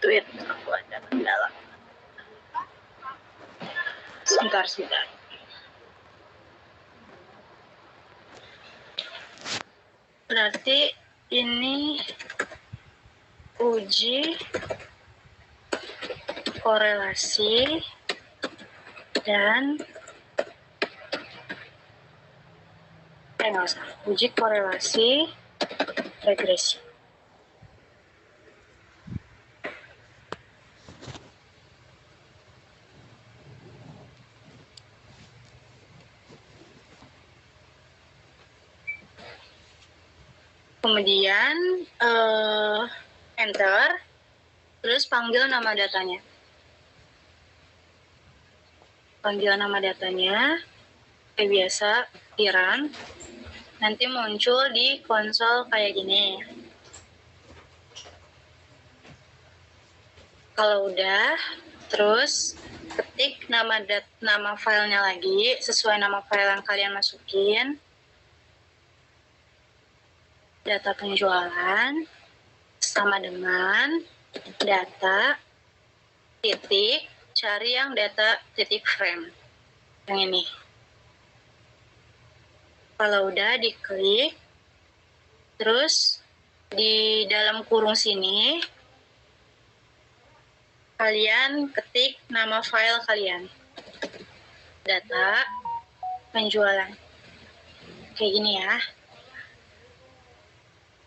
tweet aku ada kendala. Sebentar. Berarti ini uji korelasi dan uji korelasi regresi. Kemudian enter, terus panggil nama datanya. Kayak biasa di run. Nanti muncul di konsol kayak gini. Kalau udah, terus ketik nama filenya lagi sesuai nama file yang kalian masukin. Data penjualan sama dengan data titik, cari yang data titik frame yang ini. Kalau udah diklik, terus di dalam kurung sini kalian ketik nama file kalian, data penjualan kayak gini ya.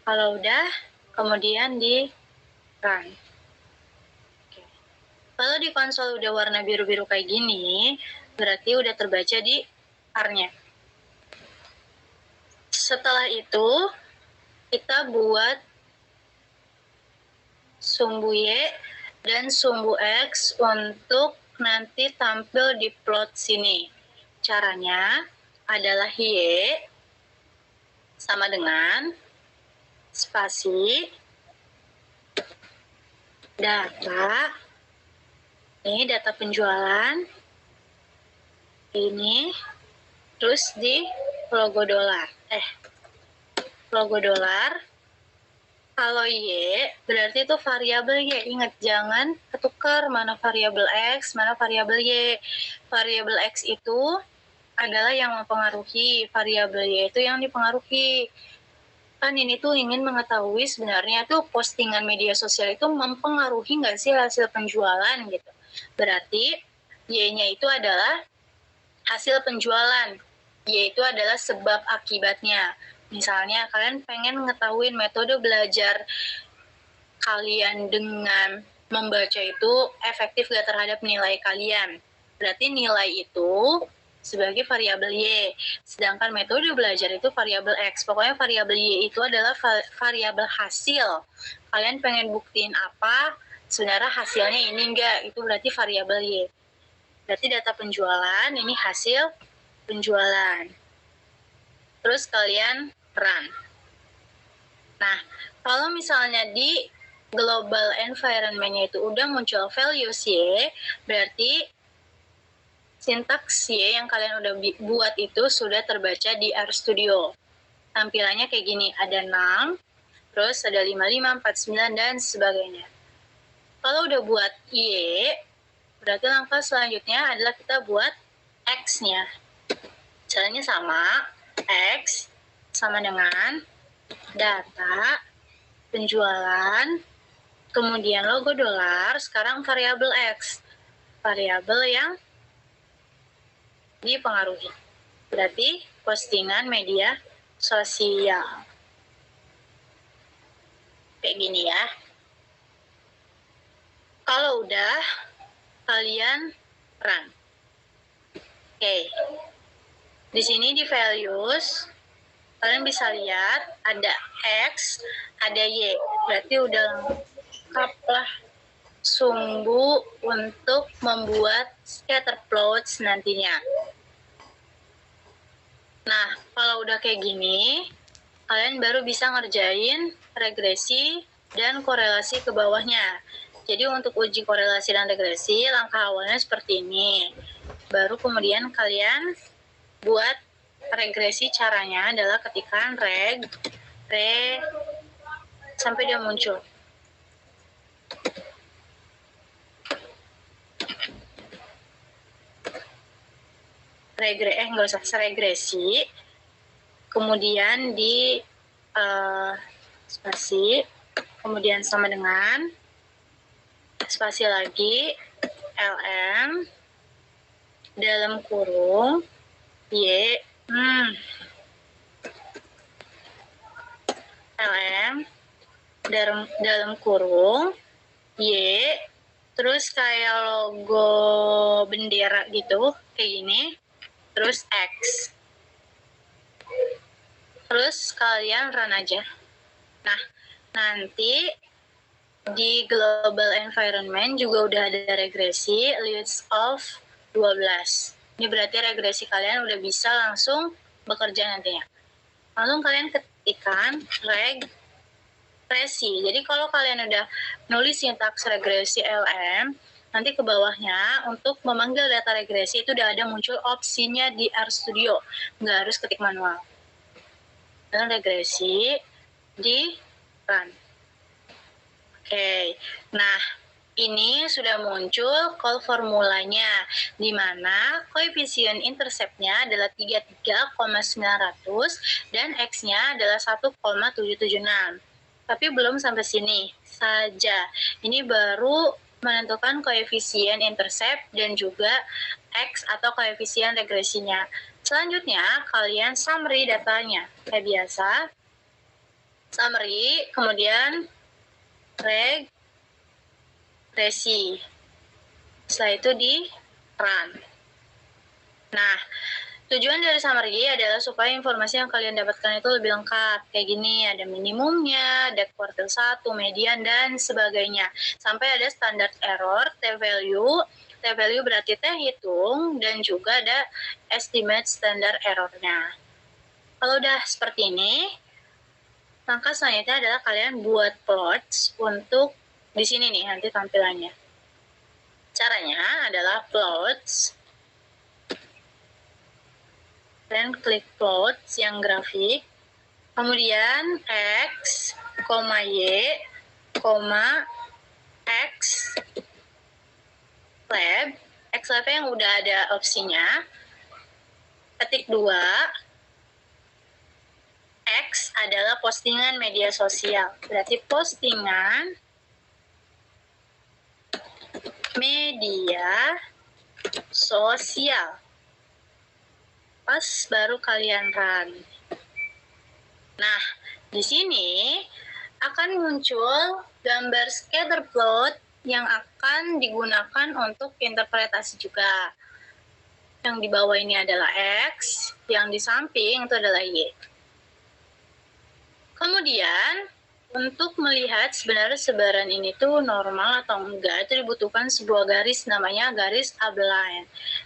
Kalau udah, kemudian di run. Kalau di konsol udah warna biru-biru kayak gini, berarti udah terbaca di R-nya. Setelah itu, kita buat sumbu Y dan sumbu X untuk nanti tampil di plot sini. Caranya adalah Y sama dengan spasi data, ini data penjualan, ini terus di logo dolar. Kalau Y berarti itu variabel Y. Ingat, jangan ketukar mana variabel X, mana variabel Y. Variabel X itu adalah yang mempengaruhi, variabel Y itu yang dipengaruhi. Kan ini tuh ingin mengetahui sebenarnya tuh postingan media sosial itu mempengaruhi nggak sih hasil penjualan gitu. Berarti Y-nya itu adalah hasil penjualan. Y itu adalah sebab akibatnya. Misalnya kalian pengen mengetahui metode belajar kalian dengan membaca itu efektif gak terhadap nilai kalian. Berarti nilai itu sebagai variabel Y, sedangkan metode belajar itu variabel X. Pokoknya variabel Y itu adalah variabel hasil. Kalian pengen buktiin apa, sebenarnya hasilnya ini enggak, itu berarti variabel Y. Berarti data penjualan, ini hasil penjualan. Terus kalian run. Nah, kalau misalnya di global environment-nya itu udah muncul values Y, berarti sintaks Y yang kalian udah buat itu sudah terbaca di RStudio. Tampilannya kayak gini, ada 6, terus ada 55, 49, dan sebagainya. Kalau udah buat Y, berarti langkah selanjutnya adalah kita buat X-nya. Caranya sama, X sama dengan data penjualan, kemudian logo dolar, sekarang variabel X, variabel yang dipengaruhi. Berarti postingan media sosial. Kayak gini ya. Kalau udah, kalian run. Oke. Di sini di values, kalian bisa lihat ada X, ada Y. Berarti udah lengkap lah sumbu untuk membuat scatter plots nantinya. Nah, kalau udah kayak gini, kalian baru bisa ngerjain regresi dan korelasi ke bawahnya. Jadi untuk uji korelasi dan regresi, langkah awalnya seperti ini. Baru kemudian kalian buat regresi, caranya adalah ketikkan re sampai dia muncul. nggak usah seregresi, kemudian di spasi, kemudian sama dengan spasi lagi lm dalam kurung y lm dalam kurung y, terus kayak logo bendera gitu, kayak gini, terus X. Terus kalian run aja. Nah, nanti di global environment juga udah ada regresi list of 12. Ini berarti regresi kalian udah bisa langsung bekerja nantinya. Langsung kalian ketikkan regresi. Jadi kalau kalian udah nulis sintaks regresi LM, nanti ke bawahnya untuk memanggil data regresi itu udah ada muncul opsinya di RStudio. Nggak harus ketik manual. Dan regresi di run. Oke, nah ini sudah muncul call formulanya, di mana koefisien interceptnya adalah 33,900 dan X-nya adalah 1,776. Tapi belum sampai sini saja. Ini baru menentukan koefisien intercept dan juga X atau koefisien regresinya. Selanjutnya, kalian summary datanya. Kayak biasa, summary, kemudian regresi. Setelah itu di run. Nah, tujuan dari summary adalah supaya informasi yang kalian dapatkan itu lebih lengkap. Kayak gini, ada minimumnya, ada kuartil 1, median, dan sebagainya. Sampai ada standard error, t-value. T-value berarti t-hitung, dan juga ada estimate standard errornya. Kalau udah seperti ini, langkah selanjutnya adalah kalian buat plots untuk di sini nih nanti tampilannya. Caranya adalah plots. Dan klik plots yang grafik. Kemudian X, Y, X lab. X lab yang udah ada opsinya. Ketik 2. X adalah postingan media sosial. Berarti postingan media sosial. Pas baru kalian run. Nah, di sini akan muncul gambar scatter plot yang akan digunakan untuk interpretasi juga. Yang di bawah ini adalah X, yang di samping itu adalah Y. Kemudian, untuk melihat sebenarnya sebaran ini tuh normal atau enggak, itu dibutuhkan sebuah garis namanya garis upline.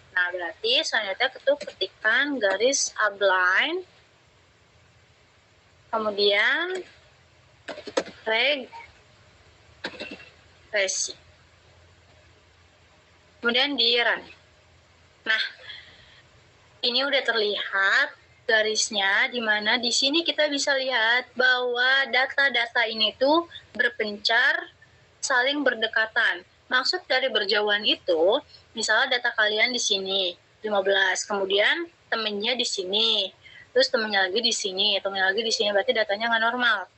Nah, berarti selanjutnya kita ketikkan garis upline, kemudian regresi. Kemudian di run. Nah, ini udah terlihat garisnya, di mana di sini kita bisa lihat bahwa data-data ini tuh berpencar, saling berdekatan. Maksud dari berjauhan itu, misalnya data kalian di sini 15, kemudian temennya di sini, terus temennya lagi di sini, temennya lagi di sini, berarti datanya nggak normal.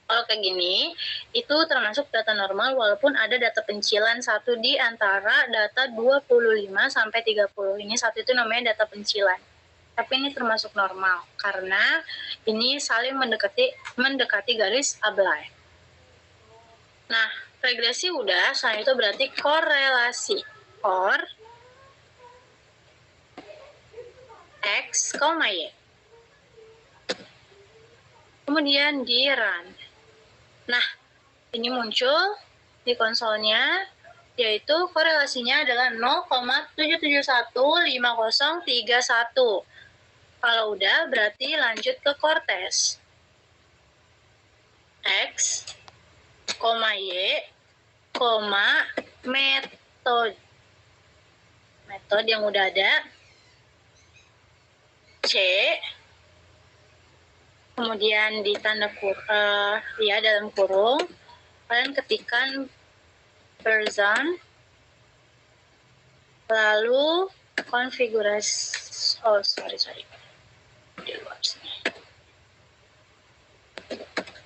Kalau kayak gini, itu termasuk data normal walaupun ada data pencilan satu di antara data 25 sampai 30. Ini satu itu namanya data pencilan. Tapi ini termasuk normal karena ini saling mendekati garis upline. Nah, regresi udah, selanjutnya itu berarti korelasi. X, Y. Kemudian di run. Nah, ini muncul di konsolnya, yaitu korelasinya adalah 0,7715031. Kalau udah, berarti lanjut ke Cortez. X, Y, metode. Metode yang udah ada. C, kemudian di tanda dalam kurung, kalian ketikkan version, lalu konfigurasi Oh, sorry. Di luar sini.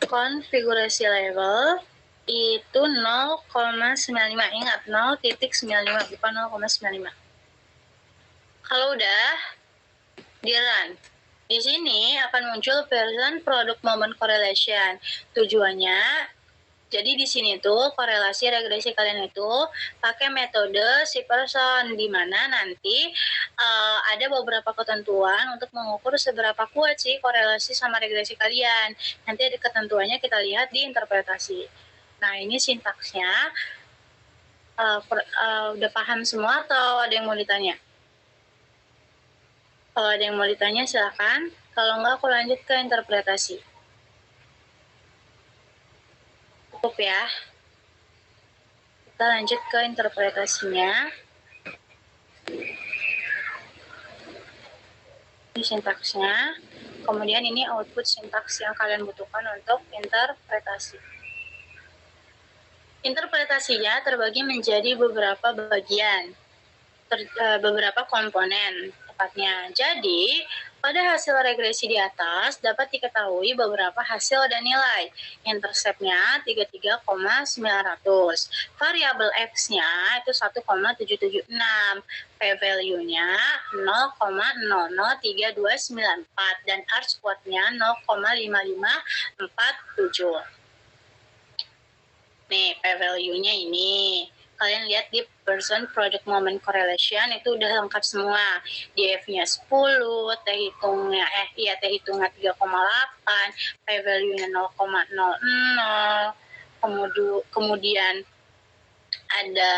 Konfigurasi level itu 0,95. Ingat, 0,95 bukan 0,95. Kalau udah di run, di sini akan muncul version product moment correlation. Tujuannya, jadi di sini tuh korelasi regresi kalian itu pakai metode si person, di mana nanti ada beberapa ketentuan untuk mengukur seberapa kuat sih korelasi sama regresi kalian. Nanti ada ketentuannya, kita lihat di interpretasi. Nah, ini sintaksnya. Udah paham semua atau ada yang mau ditanya? Kalau ada yang mau ditanya silakan. Kalau enggak, aku lanjut ke interpretasi. Cukup ya. Kita lanjut ke interpretasinya. Ini sintaksnya. Kemudian ini output sintaks yang kalian butuhkan untuk interpretasi. Interpretasinya terbagi menjadi beberapa bagian, beberapa komponen tepatnya. Jadi, pada hasil regresi di atas dapat diketahui beberapa hasil dan nilai. Intercept-nya 33,900. Variabel X-nya itu 1,776. P-value-nya 0,003294 dan R-squared-nya 0,5547. Nih, P-value-nya ini. Kalian lihat di person product moment correlation itu udah lengkap semua. DF-nya 10, T hitungnya 3,8, P-value-nya 0,00. Kemudian ada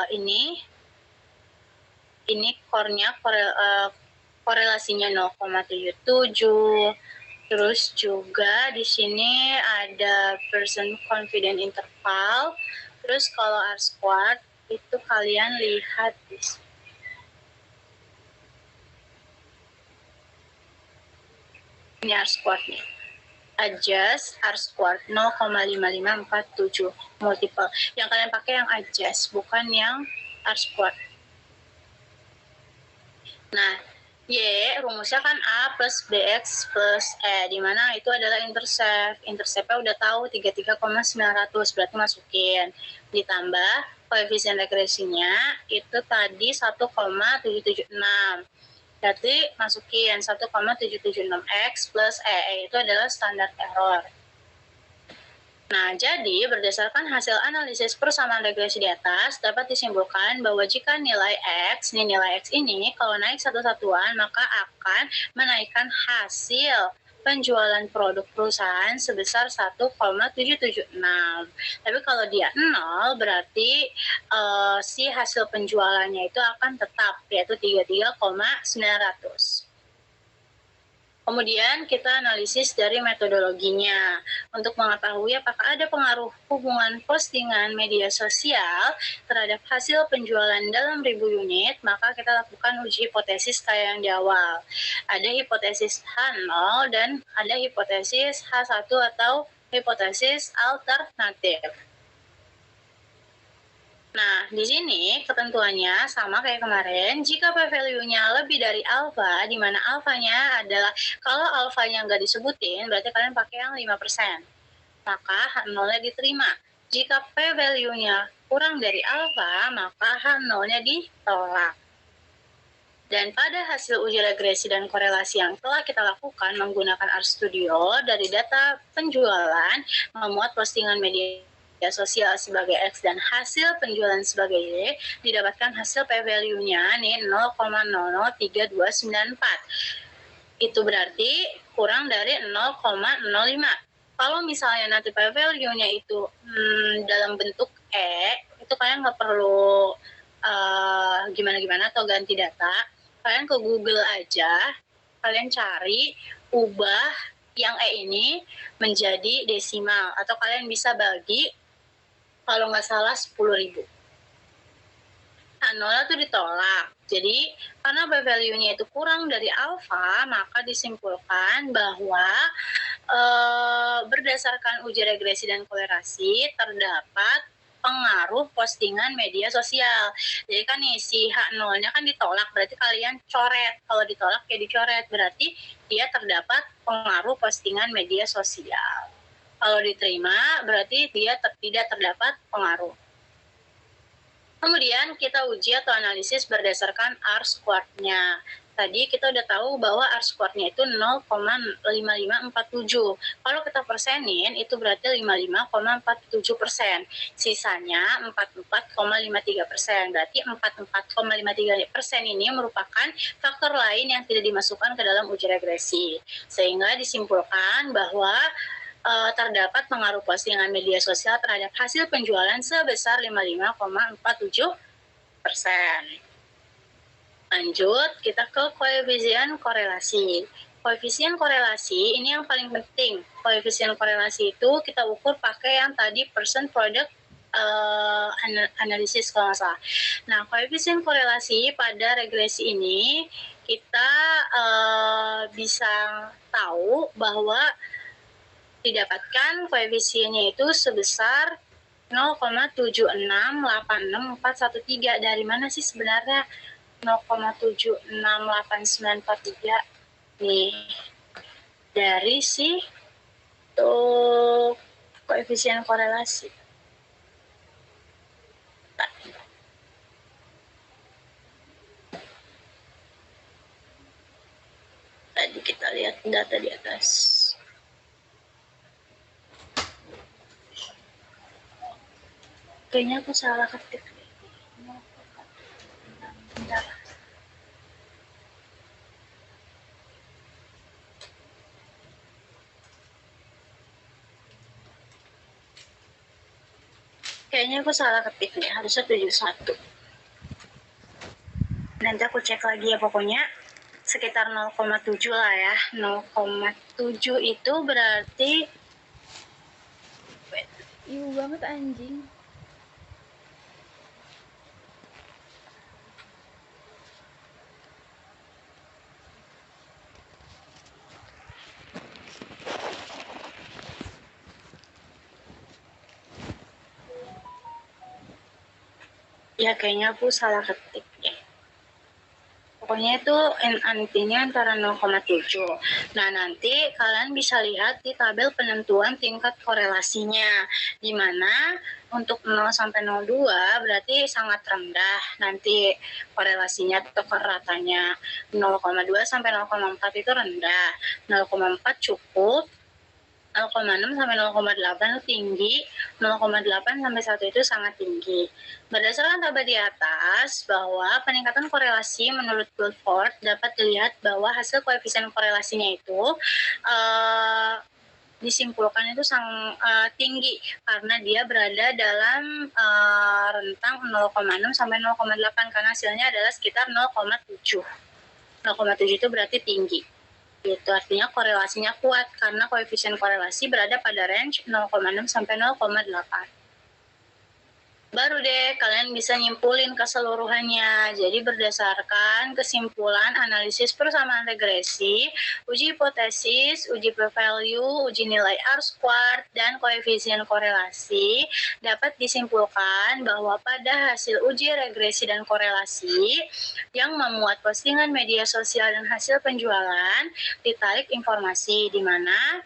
ini core-nya korelasinya 0,77. Terus juga di sini ada person confidence interval. Terus kalau R-squared itu kalian lihat di sini. Ini R-squared nih. Adjust R-squared 0,5547 multiple. Yang kalian pakai yang adjust, bukan yang R-squared. Nah, Y, rumusnya kan A plus BX plus E, di mana itu adalah intercept. Interceptnya udah tahu 33,900, berarti masukin. Ditambah koefisien regresinya itu tadi 1,776. Berarti masukin 1,776X plus E itu adalah standar error. Nah, jadi berdasarkan hasil analisis persamaan regresi di atas, dapat disimpulkan bahwa jika nilai X ini, kalau naik satu satuan, maka akan menaikkan hasil penjualan produk perusahaan sebesar 1,776. Tapi kalau dia 0, berarti si hasil penjualannya itu akan tetap, yaitu 33,900. Kemudian kita analisis dari metodologinya untuk mengetahui apakah ada pengaruh hubungan postingan media sosial terhadap hasil penjualan dalam 1000 unit, maka kita lakukan uji hipotesis kayak yang di awal. Ada hipotesis H0 dan ada hipotesis H1 atau hipotesis alternatif. Nah, di sini ketentuannya sama kayak kemarin. Jika p-value-nya lebih dari alfa, di mana alfanya adalah, kalau alfanya nggak disebutin, berarti kalian pakai yang 5%. Maka H0-nya diterima. Jika p-value-nya kurang dari alfa, maka H0-nya ditolak. Dan pada hasil uji regresi dan korelasi yang telah kita lakukan menggunakan RStudio, dari data penjualan, memuat postingan media sosial sebagai X dan hasil penjualan sebagai Y, didapatkan hasil p-value-nya nih 0,003294. Itu berarti kurang dari 0,05. Kalau misalnya nanti p-value-nya itu dalam bentuk E, itu kalian nggak perlu gimana-gimana atau ganti data. Kalian ke Google aja, kalian cari ubah yang E ini menjadi desimal, atau kalian bisa bagi, kalau nggak salah 10.000. Nah, 0 itu ditolak. Jadi, karena p-value-nya itu kurang dari alfa, maka disimpulkan bahwa berdasarkan uji regresi dan korelasi terdapat pengaruh postingan media sosial. Jadi kan nih si H0-nya kan ditolak, berarti kalian coret. Kalau ditolak ya dicoret, berarti dia terdapat pengaruh postingan media sosial. Kalau diterima, berarti dia tidak terdapat pengaruh. Kemudian kita uji atau analisis berdasarkan R-squared-nya. Tadi kita udah tahu bahwa R-squared-nya itu 0,5547. Kalau kita persenin itu berarti 55,47%. Sisanya 44,53%. Berarti 44,53% ini merupakan faktor lain yang tidak dimasukkan ke dalam uji regresi. Sehingga disimpulkan bahwa terdapat pengaruh postingan media sosial terhadap hasil penjualan sebesar 55,47%. Lanjut, kita ke koefisien korelasi. Koefisien korelasi ini yang paling penting. Koefisien korelasi itu kita ukur pakai yang tadi person product analisis kalau nggak salah. Nah, koefisien korelasi pada regresi ini kita bisa tahu bahwa didapatkan koefisiennya itu sebesar 0,76864113. Dari mana sih sebenarnya 0,768943? Nih, dari si koefisien korelasi. Tadi kita lihat data di atas. Kayaknya aku salah ketik. Bentar. Kayaknya aku salah ketik nih, harusnya 71. Nanti aku cek lagi ya, pokoknya sekitar 0,7 lah ya. 0,7 itu berarti iu banget anjing. ya kayaknya aku salah ketik ya. Pokoknya itu antinya antara 0,7. Nah, nanti kalian bisa lihat di tabel penentuan tingkat korelasinya, di mana untuk 0 sampai 02 berarti sangat rendah nanti korelasinya atau ratanya. 0,2 sampai 0,4 itu rendah, 0,4 cukup, 0,6 sampai 0,8 itu tinggi, 0,8 sampai 1 itu sangat tinggi. Berdasarkan tabel di atas, bahwa peningkatan korelasi menurut Guilford dapat dilihat bahwa hasil koefisien korelasinya itu disimpulkan itu sangat tinggi karena dia berada dalam rentang 0,6 sampai 0,8 karena hasilnya adalah sekitar 0,7. 0,7 itu berarti tinggi. Itu artinya korelasinya kuat karena koefisien korelasi berada pada range 0,6 sampai 0,8. Baru deh kalian bisa nyimpulin keseluruhannya. Jadi berdasarkan kesimpulan analisis persamaan regresi, uji hipotesis, uji p-value, uji nilai R-squared, dan koefisien korelasi, dapat disimpulkan bahwa pada hasil uji regresi dan korelasi yang memuat postingan media sosial dan hasil penjualan, ditarik informasi di mana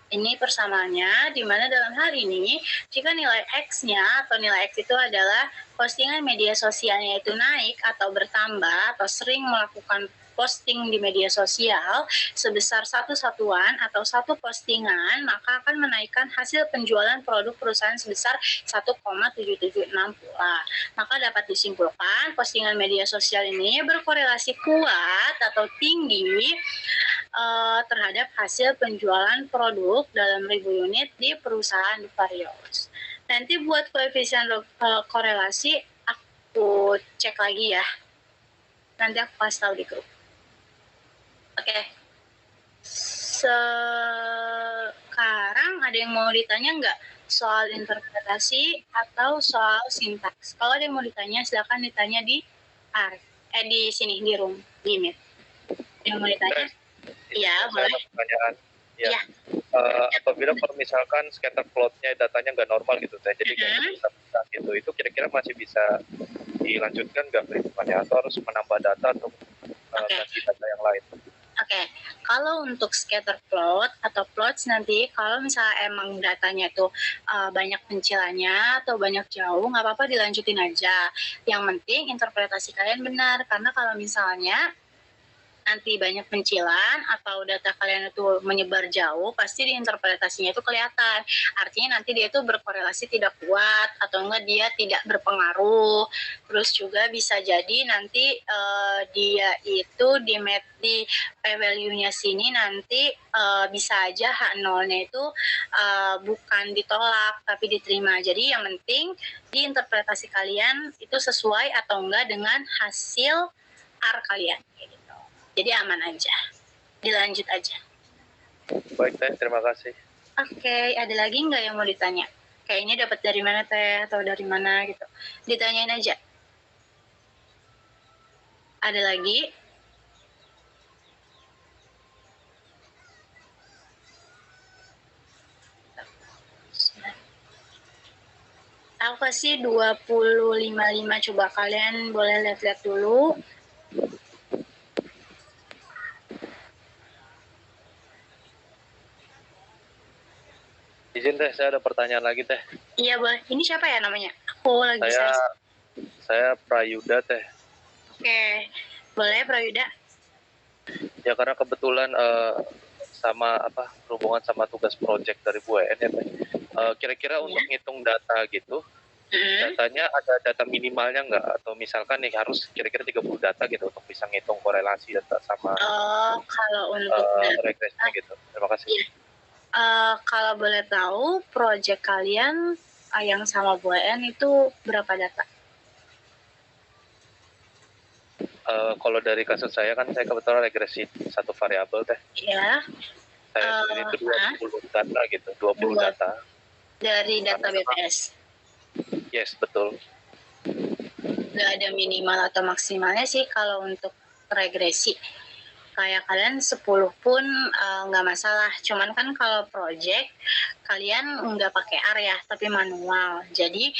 ini persamaannya, di mana dalam hal ini, jika nilai X-nya atau nilai X itu adalah postingan media sosialnya itu naik atau bertambah atau sering melakukan posting di media sosial sebesar satu satuan atau satu postingan, maka akan menaikkan hasil penjualan produk perusahaan sebesar 1,776 pula. Maka dapat disimpulkan postingan media sosial ini berkorelasi kuat atau tinggi terhadap hasil penjualan produk dalam 1000 unit di perusahaan Varios. Nanti buat koefisien korelasi aku cek lagi ya. Nanti aku kasih tahu di grup. Oke. Sekarang ada yang mau ditanya nggak soal interpretasi atau soal sintaks? Kalau ada yang mau ditanya, silakan ditanya di di sini di room di Meet. Yang mau ditanya? Iya, boleh. Pertanyaan. Iya. apabila kalau misalkan scatter plotnya datanya nggak normal gitu teh, jadi kayak bisa gitu, itu kira-kira masih bisa dilanjutkan nggak perhitungannya atau harus menambah data atau ganti data yang lain? Oke, kalau untuk scatter plot atau plots nanti kalau misalnya emang datanya tuh banyak pencilannya atau banyak jauh, nggak apa-apa dilanjutin aja. Yang penting interpretasi kalian benar, karena kalau misalnya nanti banyak pencilan atau data kalian itu menyebar jauh, pasti di interpretasinya itu kelihatan. Artinya nanti dia itu berkorelasi tidak kuat atau enggak dia tidak berpengaruh. Terus juga bisa jadi nanti dia itu di p-value-nya sini nanti bisa aja H0-nya itu bukan ditolak tapi diterima. Jadi yang penting di interpretasi kalian itu sesuai atau enggak dengan hasil R kalian. Jadi aman aja, dilanjut aja. Baik teh, terima kasih. Oke, ada lagi nggak yang mau ditanya? Kayaknya dapat dari mana teh atau dari mana gitu? Ditanyain aja. Ada lagi? Aku kasih 20.55, coba kalian boleh lihat-lihat dulu. Izin teh, saya ada pertanyaan lagi teh. Iya boleh. Ini siapa ya namanya? Aku lagi saya Prayuda teh. Oke, boleh Prayuda. Ya karena kebetulan sama berhubungan sama tugas project dari Bu En ya teh. Kira-kira untuk ngitung data gitu, datanya ada data minimalnya nggak? Atau misalkan nih harus kira-kira 30 data gitu untuk bisa ngitung korelasi data sama kalau untuk regresinya gitu. Terima kasih. Kalau boleh tahu, project kalian yang sama Bu En itu berapa data? Kalau dari kasus saya kan saya kebetulan regresi satu variabel teh. Iya. Saya sendiri itu 20 data gitu, 20 data. Dari data BPS? Yes, betul. Nggak ada minimal atau maksimalnya sih kalau untuk regresi. Kayak kalian 10 pun nggak masalah. Cuman kan kalau project kalian nggak pakai R ya, tapi manual. Jadi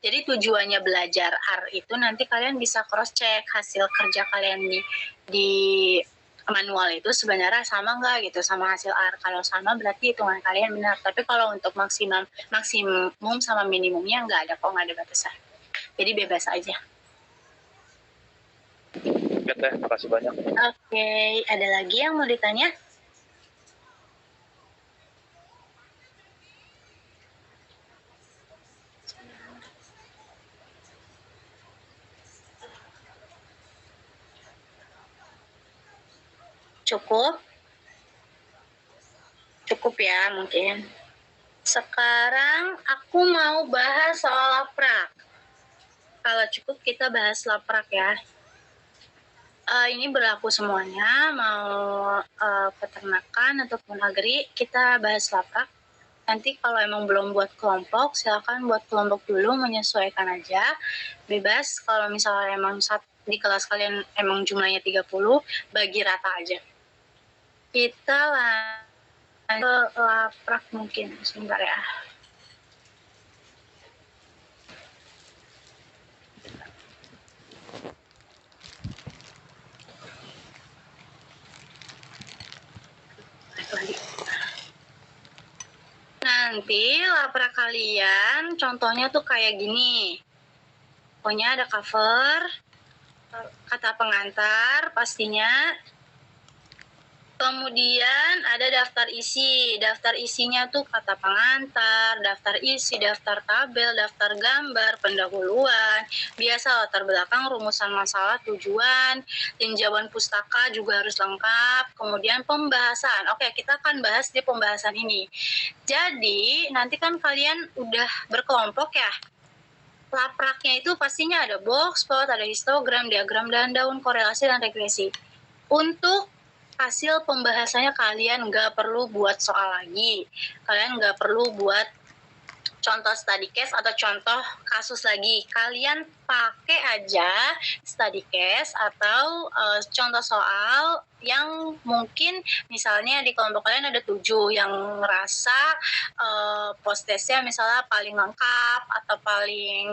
tujuannya belajar R itu nanti kalian bisa cross check hasil kerja kalian di manual itu sebenarnya sama nggak gitu sama hasil R. Kalau sama berarti hitungan kalian benar. Tapi kalau untuk maksimum sama minimumnya nggak ada kok, nggak ada batasan. Jadi bebas aja. Oke teh, makasih banyak. Oke, ada lagi yang mau ditanya? Cukup? Cukup ya mungkin. Sekarang aku mau bahas soal laprak. Kalau cukup kita bahas laprak ya. Ini berlaku semuanya, mau peternakan ataupun agri, kita bahas laprak. Nanti kalau emang belum buat kelompok, silakan buat kelompok dulu, menyesuaikan aja. Bebas, kalau misalnya emang di kelas kalian emang jumlahnya 30, bagi rata aja. Kita lanjut ke laprak mungkin, sebentar ya. Nanti laprak kalian contohnya tuh kayak gini. Pokoknya ada cover, kata pengantar pastinya. Kemudian ada daftar isi. Daftar isinya tuh kata pengantar, daftar isi, daftar tabel, daftar gambar, pendahuluan. Biasa latar belakang, rumusan masalah, tujuan, tinjauan pustaka juga harus lengkap. Kemudian pembahasan. Oke, kita akan bahas di pembahasan ini. Jadi, nanti kan kalian udah berkelompok ya. Lapraknya itu pastinya ada box plot, ada histogram, diagram dan daun, korelasi dan regresi. Untuk hasil pembahasannya kalian nggak perlu buat soal lagi, kalian nggak perlu buat contoh study case atau contoh kasus lagi. Kalian pakai aja study case atau contoh soal yang mungkin misalnya di kelompok kalian ada 7 yang ngerasa post-testnya misalnya paling lengkap atau paling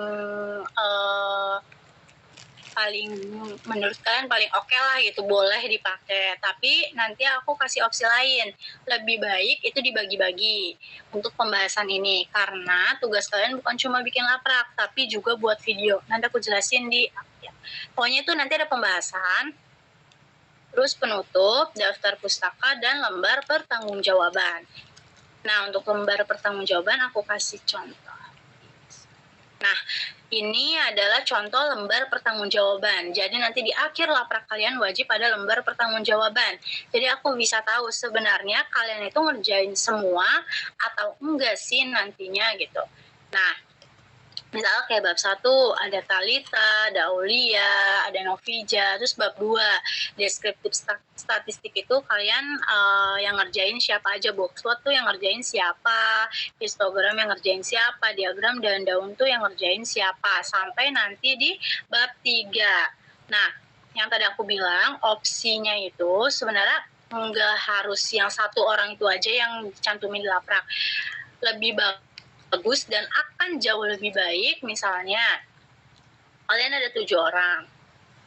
menurut kalian paling oke lah gitu, boleh dipakai. Tapi nanti aku kasih opsi lain, lebih baik itu dibagi-bagi untuk pembahasan ini, karena tugas kalian bukan cuma bikin laprak tapi juga buat video. Nanti aku jelasin di pokoknya itu nanti ada pembahasan, terus penutup, daftar pustaka, dan lembar pertanggungjawaban. Nah, untuk lembar pertanggungjawaban aku kasih contoh. Nah, ini adalah contoh lembar pertanggungjawaban. Jadi nanti di akhir laprak kalian wajib ada lembar pertanggungjawaban. Jadi aku bisa tahu sebenarnya kalian itu ngerjain semua atau enggak sih nantinya gitu. Nah, misalnya kayak bab 1 ada Talita, ada Aulia, ada Novija, terus bab 2 deskriptif statistik itu kalian yang ngerjain siapa aja, box plot tuh yang ngerjain siapa, histogram yang ngerjain siapa, diagram dan daun tuh yang ngerjain siapa, sampai nanti di bab 3. Nah, yang tadi aku bilang opsinya itu sebenarnya nggak harus yang satu orang itu aja yang cantumin di laprak. Lebih bagus dan akan jauh lebih baik misalnya kalian ada 7 orang,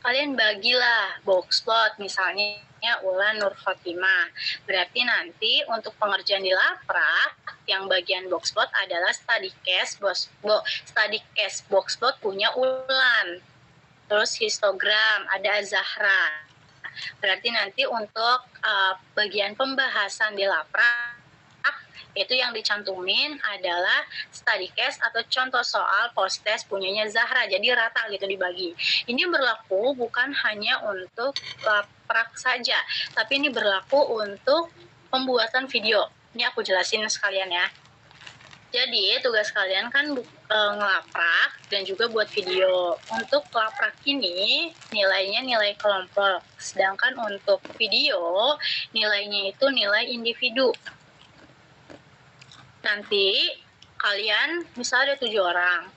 kalian bagilah box plot misalnya Ulan, Nur Fatimah. Berarti nanti untuk pengerjaan di laprak yang bagian box plot adalah study case box plot punya Ulan, terus histogram ada Zahra. Berarti nanti untuk bagian pembahasan di laprak itu yang dicantumin adalah study case atau contoh soal post test punyanya Zahra, jadi rata gitu dibagi. Ini berlaku bukan hanya untuk laprak saja, tapi ini berlaku untuk pembuatan video. Ini aku jelasin sekalian ya. Jadi tugas kalian kan ngelaprak dan juga buat video. Untuk laprak ini nilainya nilai kelompok, sedangkan untuk video nilainya itu nilai individu. Nanti kalian misalnya ada 7 orang,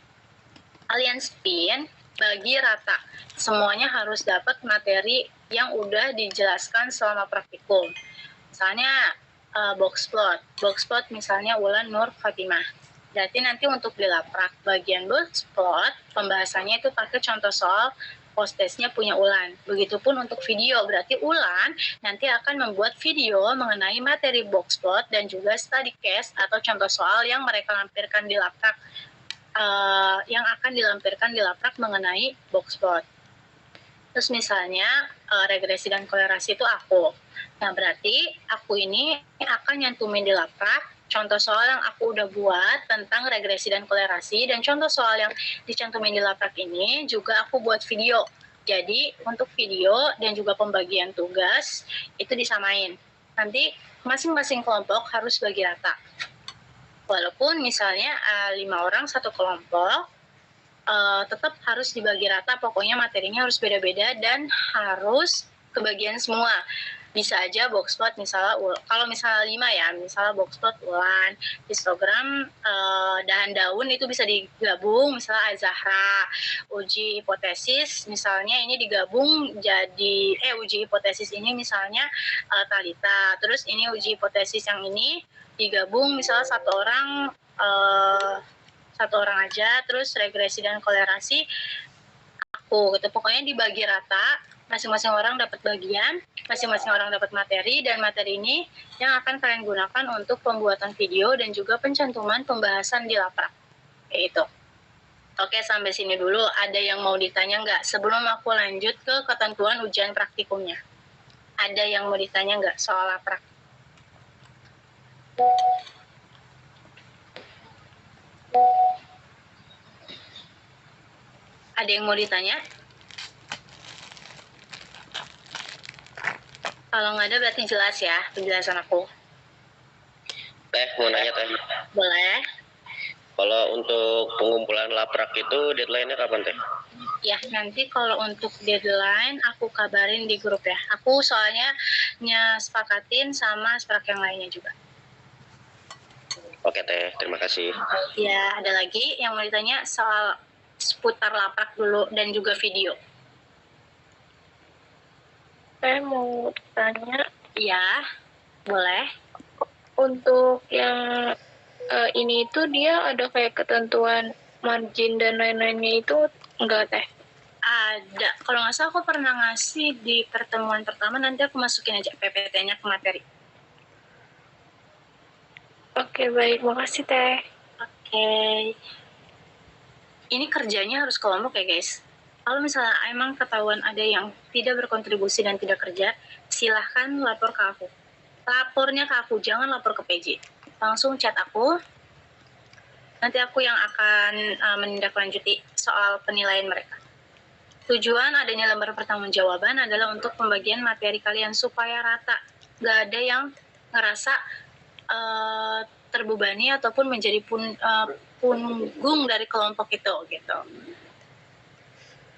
kalian spin bagi rata, semuanya harus dapat materi yang udah dijelaskan selama praktikum. Misalnya box plot misalnya Ulan, Nur, Fatimah. Berarti nanti untuk di laprak bagian box plot pembahasannya itu pakai contoh soal post testnya punya Ulan. Begitupun untuk video, berarti Ulan nanti akan membuat video mengenai materi box plot dan juga study case atau contoh soal yang mereka lampirkan di laprak, yang akan dilampirkan di laprak mengenai box plot. Terus misalnya regresi dan kolerasi itu aku. Nah, berarti aku ini akan nyantumin di laprak contoh soal yang aku udah buat tentang regresi dan kolerasi, dan contoh soal yang dicantumin di laprak ini juga aku buat video. Jadi untuk video dan juga pembagian tugas itu disamain. Nanti masing-masing kelompok harus bagi rata. Walaupun misalnya 5 orang satu kelompok, tetap harus dibagi rata, pokoknya materinya harus beda-beda dan harus kebagian semua. Bisa aja box plot misalnya, kalau misalnya 5 ya, misalnya box plot Ulan, histogram dan daun itu bisa digabung, misalnya Zahra. Uji hipotesis misalnya ini digabung jadi uji hipotesis ini misalnya Talita, terus ini uji hipotesis yang ini digabung misalnya satu orang aja, terus regresi dan kolerasi aku gitu. Pokoknya dibagi rata, masing-masing orang dapat bagian, masing-masing orang dapat materi, dan materi ini yang akan kalian gunakan untuk pembuatan video dan juga pencantuman pembahasan di laprak. Kayak itu. Oke, sampai sini dulu. Ada yang mau ditanya nggak sebelum aku lanjut ke ketentuan ujian praktikumnya? Ada yang mau ditanya nggak soal laprak? Ada yang mau ditanya? Kalau nggak ada berarti jelas ya penjelasan aku. Teh, mau nanya Teh. Boleh? Kalau untuk pengumpulan laprak itu deadline-nya kapan Teh? Ya, nanti kalau untuk deadline aku kabarin di grup ya. Aku soalnya sepakatin sama sprak yang lainnya juga. Oke Teh, terima kasih. Ya, ada lagi yang mau ditanya soal seputar laprak dulu dan juga video. Saya mau tanya, Ya, boleh. untuk yang ini itu dia ada kayak ketentuan margin dan lain-lainnya itu enggak Teh? Ada. Kalau nggak salah aku pernah ngasih di pertemuan pertama, nanti aku masukin aja PPT-nya ke materi. Oke, baik. Makasih Teh. Oke. Ini kerjanya harus kelompok ya guys. Kalau misalnya emang ketahuan ada yang tidak berkontribusi dan tidak kerja, silahkan lapor ke aku. Lapornya ke aku, jangan lapor ke PJ. Langsung chat aku. Nanti aku yang akan menindaklanjuti soal penilaian mereka. Tujuan adanya lembar pertanggungjawaban adalah untuk pembagian materi kalian supaya rata. Gak ada yang ngerasa terbebani ataupun menjadi punggung dari kelompok itu gitu.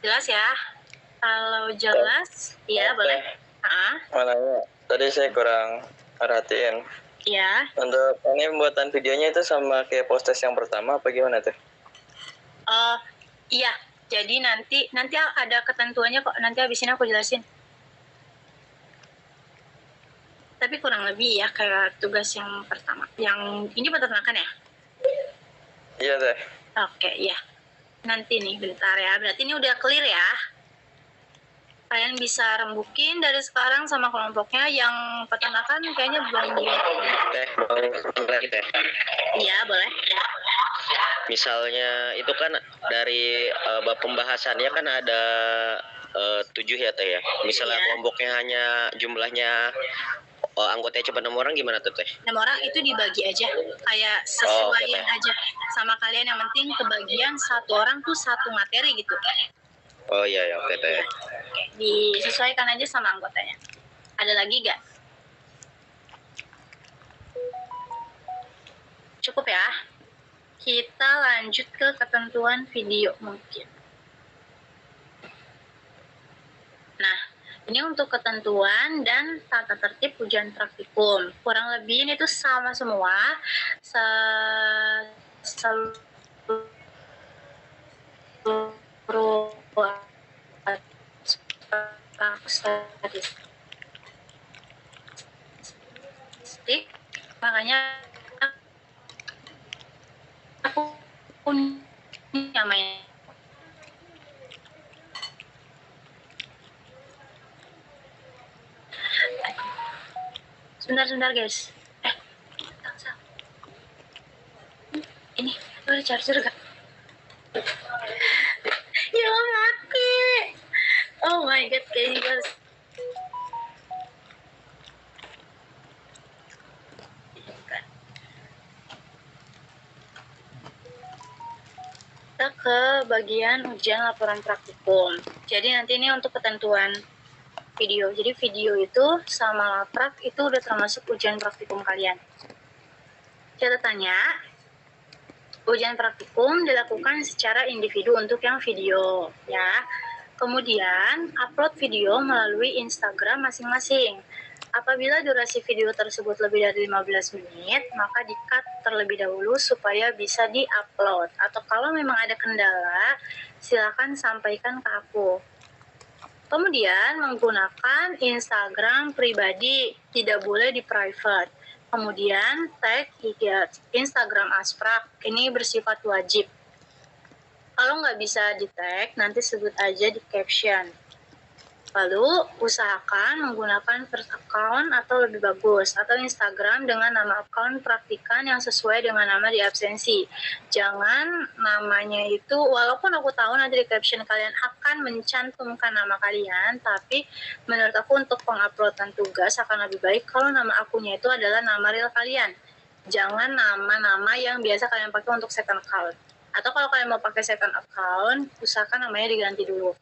Jelas ya? Kalau jelas, ya boleh. Malahnya tadi saya kurang perhatiin. Ya. Untuk ini pembuatan videonya itu sama kayak post-test yang pertama apa gimana tuh? Iya. Jadi nanti ada ketentuannya kok. Nanti habis ini aku jelasin. Tapi kurang lebih ya kayak tugas yang pertama. Yang ini peternakan ya? Iya Teh. Oke, iya. Nanti nih bentar ya. Berarti ini udah clear ya. Kalian bisa rembukin dari sekarang sama kelompoknya. Yang peternakan kayaknya belum. Teh, mau lagi Teh. Iya, boleh. Misalnya itu kan dari bab pembahasannya kan ada 7 ya Teh ya. Misalnya Iya. kelompoknya hanya jumlahnya anggotanya cuma 6 orang gimana tuh Teh? 6 orang itu dibagi aja. Kayak sesuaiin aja sama kalian. Yang penting kebagian satu orang tuh satu materi gitu. Oh iya ya, oke Teh. Oke, disesuaikan aja sama anggotanya. Ada lagi gak? Cukup ya. Kita lanjut ke ketentuan video mungkin. Nah, ini untuk ketentuan dan tata tertib ujian praktikum. Kurang lebih ini tuh sama semua. Seluruh statistik, makanya aku namanya sebentar guys. Ini ada charger gak? Ya mati. Oh my god, kayaknya guys. Kita ke bagian ujian laporan praktikum. Jadi nanti ini untuk ketentuan video. Jadi video itu sama laprak itu udah termasuk ujian praktikum kalian. Catatannya, ujian praktikum dilakukan secara individu untuk yang video, ya. Kemudian, upload video melalui Instagram masing-masing. Apabila durasi video tersebut lebih dari 15 menit, maka di-cut terlebih dahulu supaya bisa di-upload. Atau kalau memang ada kendala, silakan sampaikan ke aku. Kemudian, menggunakan Instagram pribadi, tidak boleh di private. Kemudian, tag Instagram Asprak, ini bersifat wajib. Kalau nggak bisa di-tag, nanti sebut aja di caption. Lalu, usahakan menggunakan first account atau lebih bagus, atau Instagram dengan nama account praktikan yang sesuai dengan nama di absensi. Jangan namanya itu, walaupun aku tahu nanti di caption kalian akan mencantumkan nama kalian, tapi menurut aku untuk penguploadan tugas akan lebih baik kalau nama akunnya itu adalah nama real kalian. Jangan nama-nama yang biasa kalian pakai untuk second account. Atau kalau kalian mau pakai second account, usahakan namanya diganti dulu.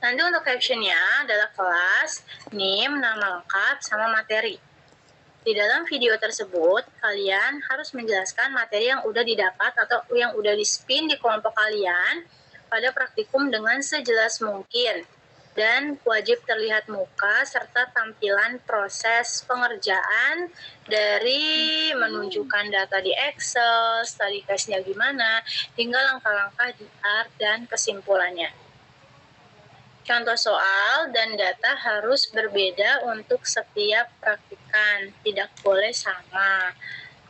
Nanti untuk captionnya adalah kelas, NIM, nama lengkap, sama materi. Di dalam video tersebut, kalian harus menjelaskan materi yang udah didapat atau yang udah di-spin di kelompok kalian pada praktikum dengan sejelas mungkin. dan wajib terlihat muka serta tampilan proses pengerjaan dari menunjukkan data di Excel, study case-nya gimana, hingga langkah-langkah di R dan kesimpulannya. Contoh soal dan data harus berbeda untuk setiap praktikan, tidak boleh sama.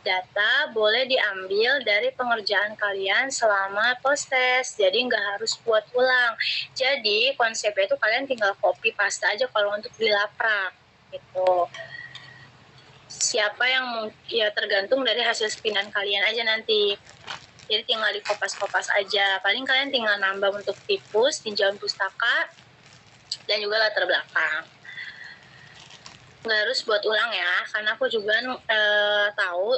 Data boleh diambil dari pengerjaan kalian selama post-test, jadi nggak harus buat ulang. Jadi konsepnya itu kalian tinggal copy paste aja kalau untuk di laprak gitu. Siapa yang ya tergantung dari hasil spinan kalian aja nanti. Jadi tinggal dikopas-kopas aja. Paling kalian tinggal nambah untuk tipus, tinjauan pustaka, dan juga latar belakang. Nggak harus buat ulang ya, karena aku juga tahu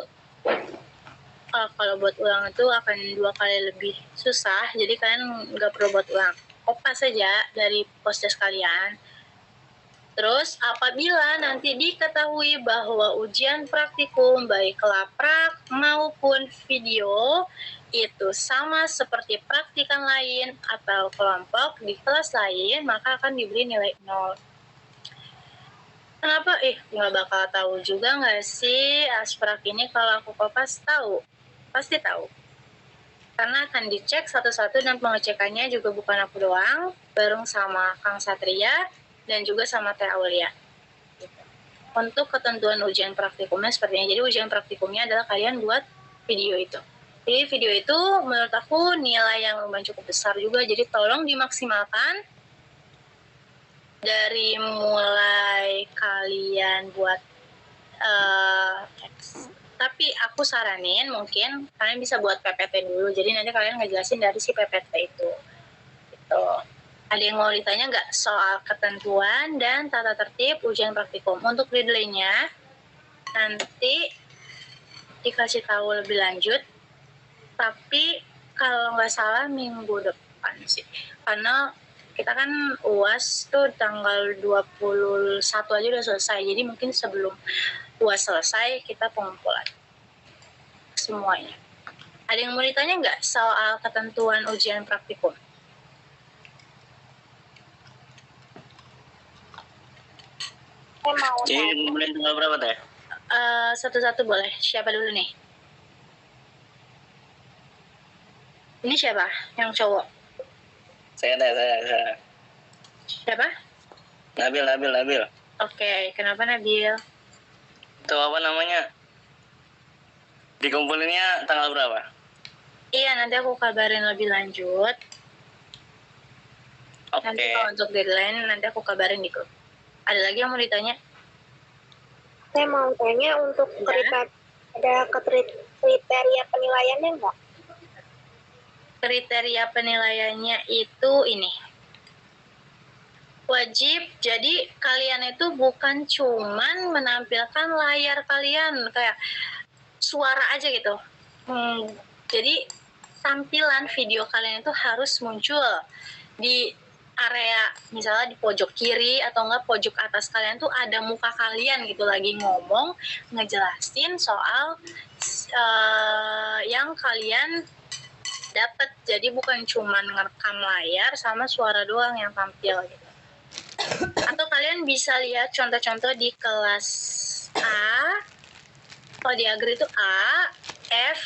kalau buat ulang itu akan 2 kali lebih susah, jadi kalian nggak perlu buat ulang. Kopas saja dari post-test kalian. Terus apabila nanti diketahui bahwa ujian praktikum baik laprak maupun video itu sama seperti praktikan lain atau kelompok di kelas lain, maka akan diberi nilai 0. Kenapa? Nggak bakal tahu juga nggak sih Asprak ini kalau aku kopas? Tahu. Pasti tahu. Karena akan dicek satu-satu dan pengecekannya juga bukan aku doang, bareng sama Kang Satria dan juga sama Teh Aulia. Untuk ketentuan ujian praktikumnya seperti ini. Jadi ujian praktikumnya adalah kalian buat video itu. Jadi video itu menurut aku nilai yang lumayan cukup besar juga, jadi tolong dimaksimalkan. Dari mulai kalian buat tapi aku saranin mungkin kalian bisa buat PPT dulu, jadi nanti kalian ngejelasin dari si PPT itu gitu. Ada yang mau ditanya nggak soal ketentuan dan tata tertib ujian praktikum? Untuk deadline-nya nanti dikasih tahu lebih lanjut, tapi kalau nggak salah minggu depan sih, karena kita kan UAS tuh tanggal 21 aja udah selesai, jadi mungkin sebelum UAS selesai kita pengumpulan semuanya. Ada yang mau ditanya nggak soal ketentuan ujian praktikum? Jadi mulai tanggal berapa Teh? Satu-satu boleh. Siapa dulu nih? Ini siapa? Yang cowok? Saya. Siapa? Nabil. Oke, kenapa Nabil? Itu apa namanya? Dikumpulinnya tanggal berapa? Iya, nanti aku kabarin lebih lanjut. Oke. Nanti kalau untuk deadline, nanti aku kabarin di grup. Ada lagi yang mau ditanya? Saya mau tanya untuk ada kriteria penilaiannya nggak? Kriteria penilaiannya itu ini. Wajib, jadi kalian itu bukan cuman menampilkan layar kalian, kayak suara aja gitu. Jadi tampilan video kalian itu harus muncul di area, misalnya di pojok kiri atau enggak pojok atas kalian tuh ada muka kalian gitu lagi ngomong, ngejelasin soal yang kalian dapat. Jadi bukan cuma ngerekam layar sama suara doang yang tampil gitu. Atau kalian bisa lihat contoh-contoh di kelas A, kalau di Agri itu A, F,